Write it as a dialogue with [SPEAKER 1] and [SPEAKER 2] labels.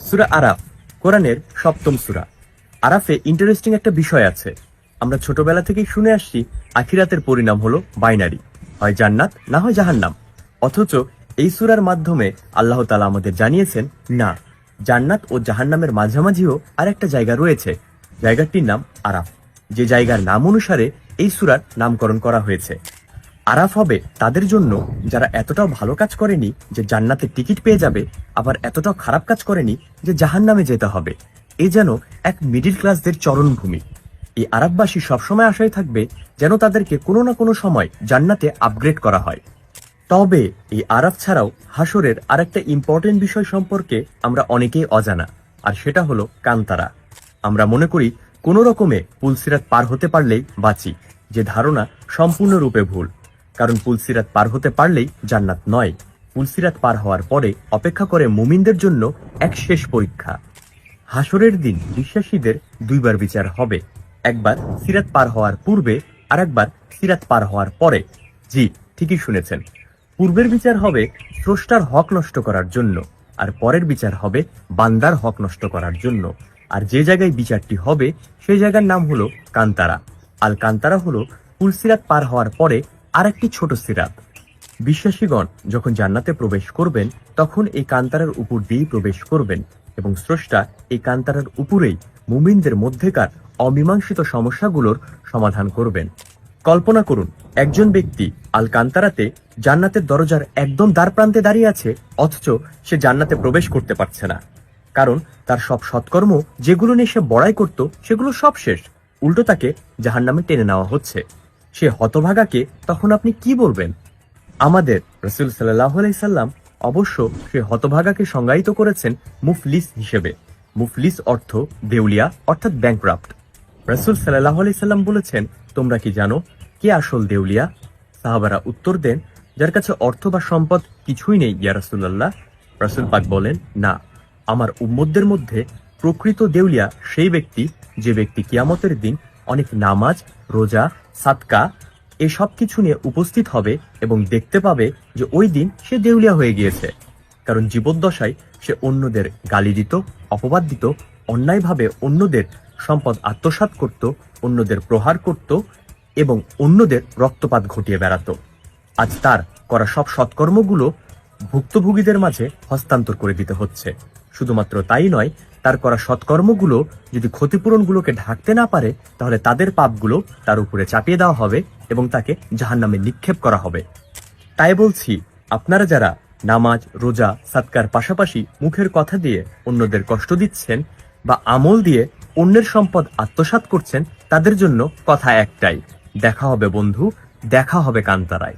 [SPEAKER 1] সূরা আরাফ কোরআনের ৭ম সূরা। আরাফে ইন্টারেস্টিং একটা বিষয় আছে। আমরা ছোটবেলা থেকেই শুনে আসছি আখিরাতের পরিণাম হলো বাইনারি, হয় জান্নাত না হয় জাহান্নাম। অথচ এই সূরার মাধ্যমে আল্লাহ তাআলা আমাদের জানিয়েছেন, না, জান্নাত ও জাহান্নামের মাঝামাঝিও আর একটা জায়গা রয়েছে। জায়গাটির নাম আরাফ, যে জায়গার নাম অনুসারে এই সূরার নামকরণ করা হয়েছে। আরাফ হবে তাদের জন্য যারা এতটাও ভালো কাজ করেনি যে জান্নাতের টিকিট পেয়ে যাবে, আবার এতটাও খারাপ কাজ করেনি যে জাহান্নামে যেতে হবে। এ যেন এক মিডিল ক্লাসদের চরণভূমি। এই আরাফবাসী সবসময় আশায় থাকবে যেন তাদেরকে কোনো না কোনো সময় জান্নাতে আপগ্রেড করা হয়। তবে এই আরাফ ছাড়াও হাসরের আরেকটা ইম্পর্টেন্ট বিষয় সম্পর্কে আমরা অনেকেই অজানা, আর সেটা হলো কান্তারা। আমরা মনে করি কোনো রকমে পুলসিরাত পার হতে পারলেই বাঁচি, যে ধারণা সম্পূর্ণরূপে ভুল। কারণ পুলসিরাত পার হতে পারলেই জান্নাত নয়, পুলসিরাত পার হওয়ার পরে অপেক্ষা করে মুমিনদের জন্য এক শেষ পরীক্ষা। হাসরের দিন বিশ্বাসীদের দুইবার বিচার হবে, একবার সিরাত পার হওয়ার পূর্বে আর একবার সিরাত পার হওয়ার পরে। জি, ঠিকই শুনেছেন, পূর্বের বিচার হবে স্রষ্টার হক নষ্ট করার জন্য, আর পরের বিচার হবে বান্দার হক নষ্ট করার জন্য। আর যে জায়গায় বিচারটি হবে সেই জায়গার নাম হলো কান্তারা। আল কান্তারা হলো পুলসিরাত পার হওয়ার পরে আরেকটি ছোট সিরাত। বিশ্বাসীগণ যখন জান্নাতে প্রবেশ করবেন তখন এই কান্তারার উপর দিয়েই প্রবেশ করবেন, এবং স্রষ্টা এই কান্তারার উপরেই মুমিনদের মধ্যেকার অমীমাংসিত সমস্যাগুলোর সমাধান করবেন। কল্পনা করুন, একজন ব্যক্তি আল কান্তারাতে জান্নাতের দরজার একদম দ্বার প্রান্তে দাঁড়িয়ে আছে, অথচ সে জান্নাতে প্রবেশ করতে পারছে না। কারণ তার সব সৎকর্ম যেগুলো নিয়ে সে বড়াই করত সেগুলো সব শেষ, উল্টো তাকে জাহান্নামে টেনে নেওয়া হচ্ছে। সে হতভাগাকে তখন আপনি কি বলবেন? আমাদের রাসূল সাল্লাল্লাহু আলাইহি সাল্লাম অবশ্য সে হতভাগাকে সংজ্ঞায়িত করেছেন মুফলিস হিসেবে। মুফলিস অর্থ দেউলিয়া, অর্থাৎ ব্যাংকরাপ্ট। রাসূল সাল্লাল্লাহু আলাইহি সাল্লাম বলেছেন, তোমরা কি জানো কে আসল দেউলিয়া? সাহাবারা উত্তর দেন, যার কাছে অর্থ বা সম্পদ কিছুই নেই ইয়া রাসূলুল্লাহ। রাসূল পাক বলেন, না, আমার উম্মতদের মধ্যে প্রকৃত দেউলিয়া সেই ব্যক্তি যে ব্যক্তি কিয়ামতের দিন অনেক নামাজ, রোজা, সাদকা এসব কিছু নিয়ে উপস্থিত হবে এবং দেখতে পাবে যে ওই দিন সে দেউলিয়া হয়ে গিয়েছে। কারণ জীবদ্দশায় সে অন্যদের গালি দিত, অপবাদ দিত, অন্যায়ভাবে অন্যদের সম্পদ আত্মসাৎ করত, অন্যদের প্রহার করত এবং অন্যদের রক্তপাত ঘটিয়ে বেড়াত। আজ তার করা সব সৎকর্মগুলো ভুক্তভোগীদের মাঝে হস্তান্তর করে দিতে হচ্ছে। শুধুমাত্র তাই নয়, তার করা সৎকর্মগুলো যদি ক্ষতিপূরণগুলোকে ঢাকতে না পারে, তাহলে তাদের পাপগুলো তার উপরে চাপিয়ে দেওয়া হবে এবং তাকে জাহান্নামে নিক্ষেপ করা হবে। তাই বলছি, আপনারা যারা নামাজ, রোজা, সাদকার পাশাপাশি মুখের কথা দিয়ে অন্যদের কষ্ট দিচ্ছেন বা আমল দিয়ে অন্যের সম্পদ আত্মসাৎ করছেন, তাদের জন্য কথা একটাই, দেখা হবে বন্ধু, দেখা হবে কান্তারায়।